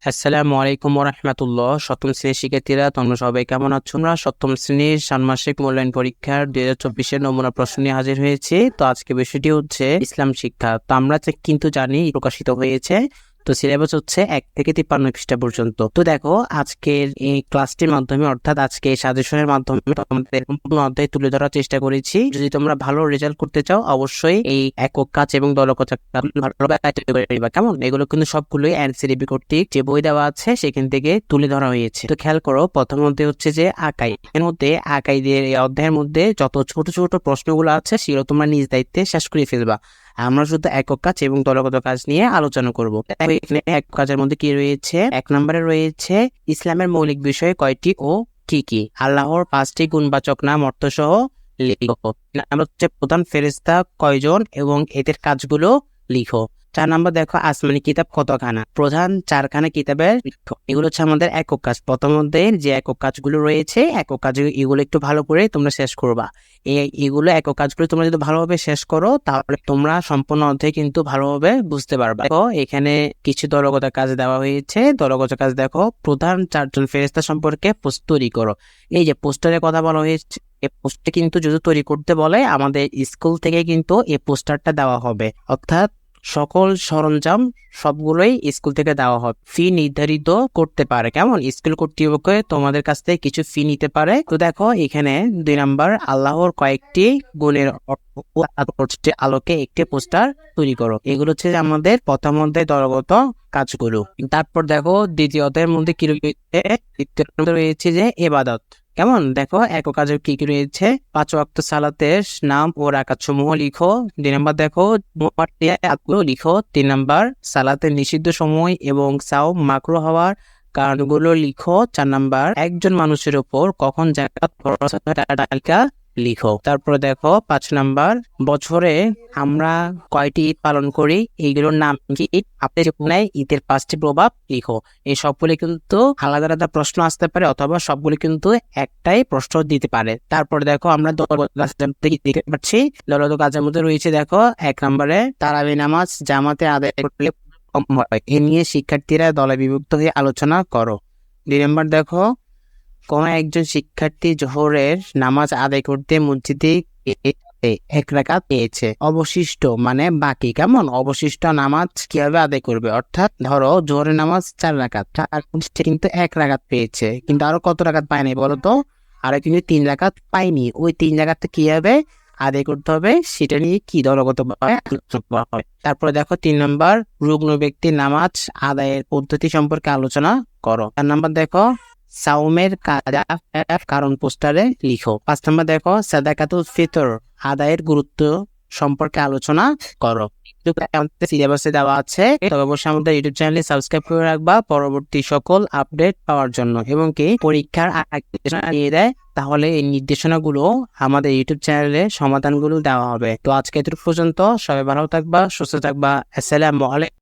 আসসালামু আলাইকুম রাহমাতুল্লাহ। সপ্তম শ্রেণীর শিক্ষার্থীরা তোমরা সবাই কেমন আছো? আমরা সপ্তম শ্রেণীর ষান্মাসিক মূল্যায়ন পরীক্ষার 2024-এর নমুনা প্রশ্ন নিয়ে হাজির হয়েছি। তো আজকে বিষয়টি হচ্ছে ইসলাম শিক্ষা। তো আমরা কিন্তু জানি প্রকাশিত হয়েছে, তো সিলেবাস হচ্ছে 1 থেকে 53 পৃষ্ঠা পর্যন্ত। তো দেখো, আজকের এই ক্লাসটির মাধ্যমে অর্থাৎ আজকে এই সাজেশনের মাধ্যমে তোমাদের সম্পূর্ণ অধ্যায় তুলে ধরার চেষ্টা করেছি। যদি তোমরা ভালো রেজাল্ট করতে চাও অবশ্যই এই একক কাজ এবং দলগত কাজ ভালোভাবে আয়ত্ত করে নিবা। কেমন, এগুলো কিন্তু সবগুলোই এনসিডিবি কর্তৃক যে বই দেওয়া আছে সেখান থেকে তুলে ধরা হয়েছে। তো খেয়াল করো, প্রথম অধ্যায় হচ্ছে যে আকাই। এর মধ্যে আকাইদের এই অধ্যায়ের মধ্যে যত ছোট ছোট প্রশ্নগুলো আছে সেগুলো তোমরা নিজ দায়িত্বে শেষ করে ফেলবা। আমরা শুধু একক কাজ এবং দলগত কাজ নিয়ে আলোচনা করব। এখানে একক কাজের মধ্যে কি রয়েছে? 1 নম্বরে রয়েছে ইসলামের মৌলিক বিষয় কয়টি ও কি কি? আল্লাহর 5টি গুণবাচক নাম অর্থসহ লিখো। আমরা হচ্ছে প্রধান ফেরেশতা কয়জন এবং এদের কাজগুলো লিখো। 4 নম্বর দেখো, আসমানি কিতাব কতখানা? প্রধান 4খানা কিতাবের লিখো। এগুলো হচ্ছে আমাদের একক কাজ। প্রথম অধ্যায়ের যে একক কাজগুলো রয়েছে, একক কাজ এগুলো একটু ভালো করে তোমরা শেষ করবা। এগুলো একক কাজগুলো তোমরা যদি ভালোভাবে শেষ করো তাহলে তোমরা সম্পূর্ণ অধ্যায় কিন্তু ভালোভাবে বুঝতে পারবে। দেখো, এখানে কিছু দলগত কাজ দেওয়া হয়েছে। দলগত কাজ দেখো, প্রধান 4জন ফেরেশতা সম্পর্কে পোস্ট তৈরি করো। এই যে পোস্টারের কথা বলা হয়েছে, এই পোস্টার কিন্তু যদি তৈরি করতে বলে আমাদের স্কুল থেকে কিন্তু এই পোস্টারটা দেওয়া হবে, অর্থাৎ সকল সরঞ্জাম সবগুলোই স্কুল থেকে দেওয়া হবে। ফি নির্ধারিত করতে পারে, কেমন, স্কুল কর্তৃপক্ষ তোমাদের কাছ থেকে কিছু ফি নিতে পারে। তো দেখো, এখানে 2 নাম্বার আল্লাহর কয়েকটি গুণের আলোকে একটি পোস্টার তৈরি করো। এগুলো হচ্ছে আমাদের প্রথম অধ্যায় দলগত কাজগুলো। তারপর দেখো, দ্বিতীয় অধ্যায়ের মধ্যে কি রয়েছে? দ্বিতীয় রয়েছে যে ইবাদত। কেমন, দেখো একক কাজের কি কি রয়েছে? 5 ওয়াক্ত সালাতের নাম ও রাকাত সমূহ লিখো। 2 নাম্বার দেখো, লিখো। 3 নাম্বার সালাতের নিষিদ্ধ সময় এবং সাওম মাকরুহ হওয়ার কারণগুলো লিখো। 4 নাম্বার একজন মানুষের উপর কখন যাকাত ফরজ হয় তার তালিকা লিখো। তারপরে দেখো 5 নাম্বার, বছরে আমরা কয়টি ঈদ পালন করি, এইগুলোর নাম কি? আপনার জীবনে ঈদের 5টি প্রভাব লিখো। এই সবগুলি কিন্তু আলাদা আলাদা প্রশ্ন আসতে পারে অথবা সবগুলি কিন্তু একটাই প্রশ্ন দিতে পারে। তারপরে দেখো, আমরা দলগত দেখতে পাচ্ছি। দলগত কাজের মধ্যে রয়েছে দেখো 1 নম্বরে তারাবি নামাজ জামাতে আদায় করলে কম হয়, এ নিয়ে শিক্ষার্থীরা দলে বিভক্ত হয়ে আলোচনা করো। 2 নম্বর দেখো, কোন একজন শিক্ষার্থী জোহরের নামাজ আদায় করতে মসজিদে 1 রাকাত পেয়েছে, অবশিষ্ট মানে বাকি, কেমন, অবশিষ্ট নামাজ কিভাবে আদায় করবে? অর্থাৎ ধরো জোহরের নামাজ 4 রাকাত, সে কিন্তু 1 রাকাত পেয়েছে, কিন্তু আরো কত রাকাত পায়নি বলতো? আরো কিন্তু 3 রাকাত পাইনি। ওই 3 রাকাতটা কিভাবে আদায় করতে হবে সেটা নিয়ে কি দলগত হয়। তারপরে দেখো 3 নম্বর, রুগ্ন ব্যক্তির নামাজ আদায়ের পদ্ধতি সম্পর্কে আলোচনা করো। 4 নম্বর দেখো, সাওমের কারণ পোস্টারে লিখো। 5 নম্বর দেখো, সাদাকাতুল ফিতর আদায়ের গুরুত্ব সম্পর্কে আলোচনা করো। সিলেবাসে দেওয়া আছে, তবে অবশ্যই আমাদের ইউটিউব চ্যানেলে সাবস্ক্রাইব করে রাখবা পরবর্তী সকল আপডেট পাওয়ার জন্য। এবং কি পরীক্ষার দিয়ে দেয়, তাহলে এই নির্দেশনাগুলো আমাদের ইউটিউব চ্যানেলে সমাধানগুলো দেওয়া হবে। তো আজকে এতটুকু পর্যন্ত, সবাই ভালো থাকবা, সুস্থ থাকবা। আসসালামু আলাইকুম।